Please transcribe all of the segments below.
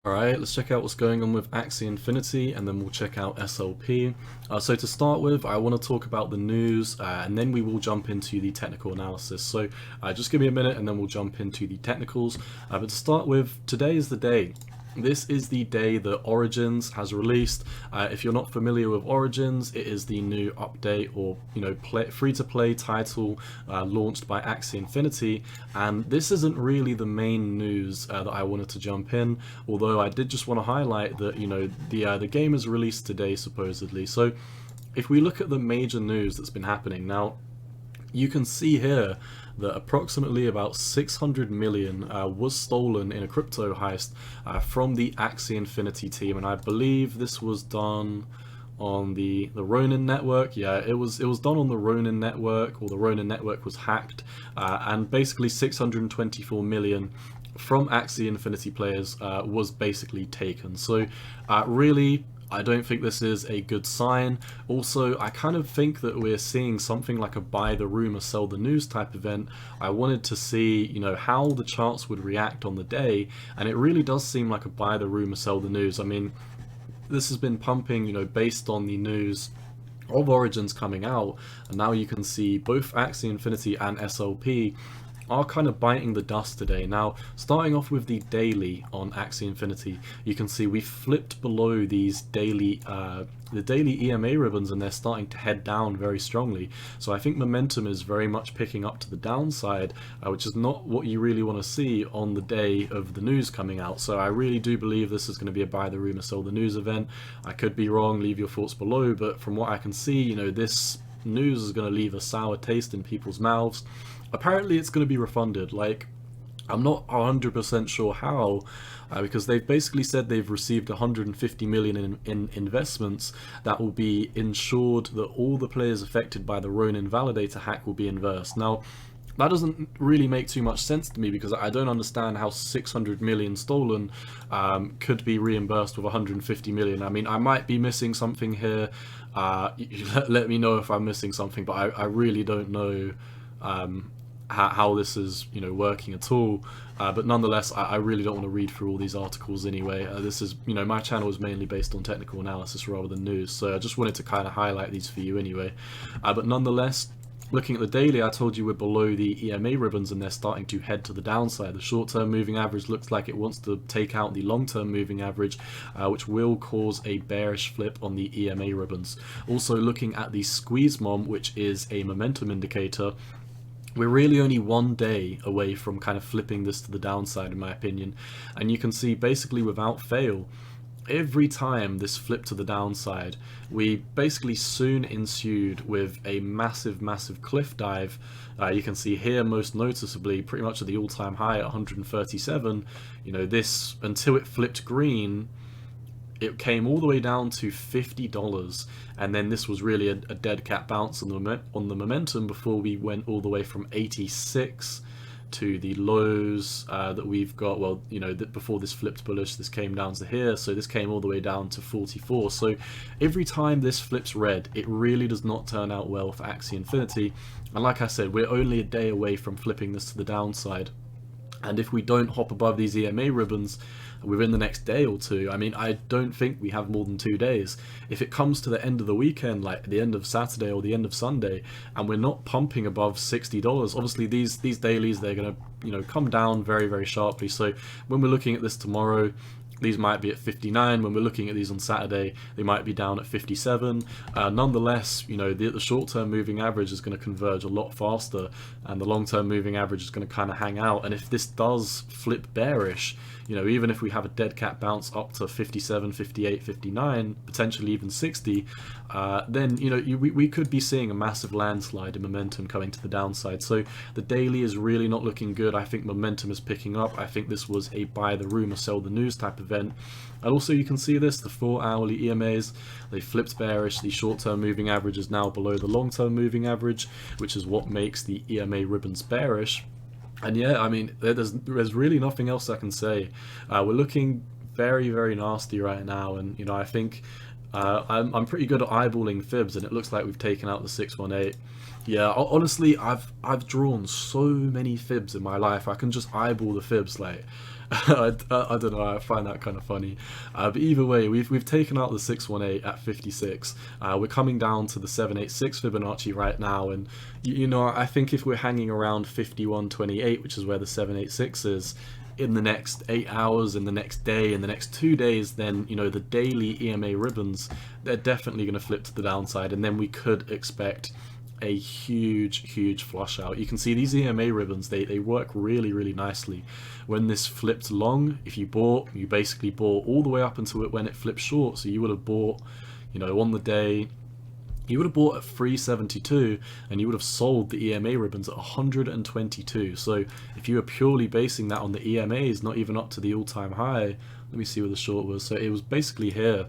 Alright, let's check out what's going on with Axie Infinity and then we'll check out SLP. So to start with, I want to talk about the news and then we will jump into the technical analysis. So just give me a minute and then we'll jump into the technicals. But to start with, today is the day. This is the day that Origins has released. If you're not familiar with Origins, it is the new update or free-to-play title launched by Axie Infinity, and this isn't really the main news that I wanted to jump in. Although I did just want to highlight that the game is released today supposedly. So if we look at the major news that's been happening now, you can see here that approximately about 600 million was stolen in a crypto heist from the Axie Infinity team, and I believe this was done on the Ronin network. Yeah, it was done on the Ronin network, or the Ronin network was hacked, and basically 624 million from Axie Infinity players was basically taken. So really, I don't think this is a good sign. Also, I kind of think that we're seeing something like a buy the rumor, sell the news type event. I wanted to see, how the charts would react on the day, and it really does seem like a buy the rumor, sell the news. I mean, this has been pumping, based on the news of Origins coming out, and now you can see both Axie Infinity and SLP are kind of biting the dust today. Now, starting off with the daily on Axie Infinity, you can see we flipped below these daily, the daily EMA ribbons, and they're starting to head down very strongly. So I think momentum is very much picking up to the downside, which is not what you really want to see on the day of the news coming out. So I really do believe this is going to be a buy the rumor, sell the news event. I could be wrong, leave your thoughts below, but from what I can see, this news is going to leave a sour taste in people's mouths. Apparently it's going to be refunded. Like, I'm not 100% sure how, because they've basically said they've received 150 million in investments that will be ensured that all the players affected by the Ronin validator hack will be inversed. Now, that doesn't really make too much sense to me, because I don't understand how 600 million stolen could be reimbursed with 150 million. I mean, I might be missing something here. Let me know if I'm missing something, but I really don't know how this is working at all, but nonetheless I really don't want to read through all these articles anyway. This is my channel is mainly based on technical analysis rather than news, so I just wanted to kind of highlight these for you anyway. But nonetheless, looking at the daily, I told you we're below the EMA ribbons and they're starting to head to the downside. The short-term moving average looks like it wants to take out the long-term moving average, which will cause a bearish flip on the EMA ribbons. Also, looking at the squeeze mom, which is a momentum indicator, we're really only one day away from kind of flipping this to the downside, in my opinion. And you can see basically without fail, every time this flipped to the downside, we basically soon ensued with a massive cliff dive. You can see here most noticeably pretty much at the all-time high at 137. This, until it flipped green, it came all the way down to $50, and then this was really a dead cat bounce on the momentum before we went all the way from 86 to the lows that we've got. Well, before this flipped bullish, this came down to here, so this came all the way down to 44. So every time this flips red, it really does not turn out well for Axie Infinity, and like I said, we're only a day away from flipping this to the downside. And if we don't hop above these EMA ribbons within the next day or two, I mean, I don't think we have more than 2 days. If it comes to the end of the weekend, like the end of Saturday or the end of Sunday, and we're not pumping above $60, obviously these dailies, they're going to come down very sharply. So when we're looking at this tomorrow, these might be at 59. When we're looking at these on Saturday, they might be down at 57. Nonetheless, the short-term moving average is going to converge a lot faster, and the long-term moving average is going to kind of hang out. And if this does flip bearish, even if we have a dead cat bounce up to 57, 58, 59, potentially even 60, then we could be seeing a massive landslide in momentum coming to the downside. So the daily is really not looking good. I think momentum is picking up. I think this was a buy the rumor, sell the news type event. And also you can see this, the 4-hourly EMAs, they flipped bearish. The short-term moving average is now below the long-term moving average, which is what makes the EMA ribbons bearish. And yeah, I mean, there's really nothing else I can say. We're looking very nasty right now, and I think I'm pretty good at eyeballing fibs, and it looks like we've taken out the 618. Yeah, honestly, I've drawn so many fibs in my life. I can just eyeball the fibs, like I don't know. I find that kind of funny. But either way, we've taken out the 618 at 56. We're coming down to the 786 Fibonacci right now, and you know, I think if we're hanging around 5128, which is where the 786 is, in the next 8 hours, in the next day, in the next 2 days, then you know the daily EMA ribbons, they're definitely going to flip to the downside, and then we could expect a huge flush out. You can see these EMA ribbons, they work really nicely. When this flipped long, if you bought, you basically bought all the way up until when it flipped short. So you would have bought, you know, on the day, you would have bought at 372 and you would have sold the EMA ribbons at 122. So if you were purely basing that on the EMAs, not even up to the all-time high, let me see where the short was. So it was basically here.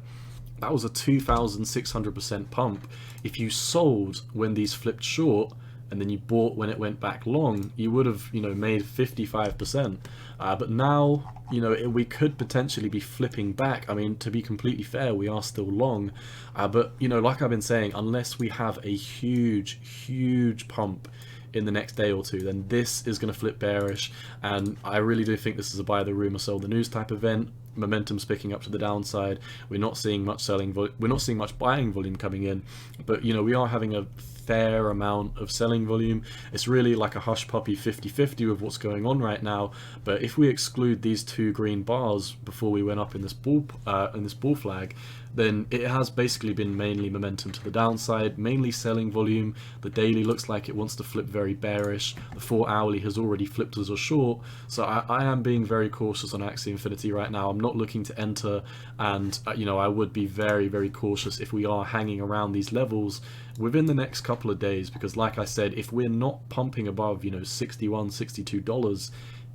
That was a 2,600% pump. If you sold when these flipped short and then you bought when it went back long, you would have, you know, made 55%. But now, you know, we could potentially be flipping back. I mean, to be completely fair, we are still long. But, you know, like I've been saying, unless we have a huge pump in the next day or two, then this is going to flip bearish. And I really do think this is a buy the rumor, sell the news type event. Momentum's picking up to the downside. We're not seeing much we're not seeing much buying volume coming in, but you know, we are having a fair amount of selling volume. It's really like a hush puppy 50-50 with what's going on right now. But if we exclude these two green bars before we went up in this bull flag, then it has basically been mainly momentum to the downside, mainly selling volume. The daily looks like it wants to flip very bearish. The 4 hourly has already flipped as a short. So I am being very cautious on Axie Infinity right now. I'm not looking to enter, and you know, I would be very cautious if we are hanging around these levels within the next couple of days, because like I said, if we're not pumping above, you know, $61-62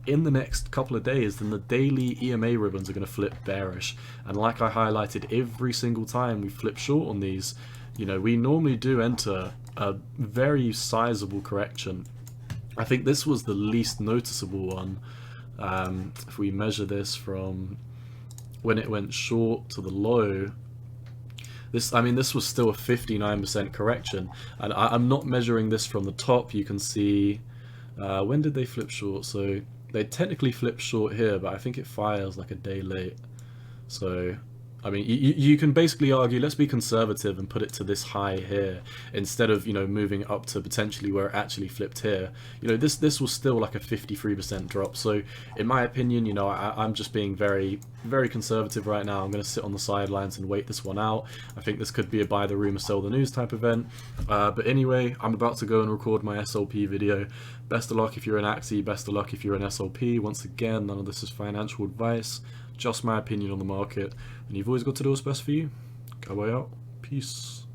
in the next couple of days, then the daily EMA ribbons are going to flip bearish. And like I highlighted, every single time we flip short on these, you know, we normally do enter a very sizable correction. I think this was the least noticeable one. If we measure this from when it went short to the low, I mean, this was still a 59% correction. And I'm not measuring this from the top. You can see, when did they flip short? So they technically flip short here, but I think it fires like a day late. So I mean, you can basically argue, let's be conservative and put it to this high here instead of, you know, moving up to potentially where it actually flipped here. You know, this was still like a 53% drop. So in my opinion, you know, I'm just being very conservative right now. I'm going to sit on the sidelines and wait this one out. I think this could be a buy the rumor, sell the news type event. But anyway, I'm about to go and record my SLP video. Best of luck if you're an Axie, best of luck if you're an SLP. Once again, none of this is financial advice, just my opinion on the market, and you've always got to do what's best for you. Cowboy out. Peace.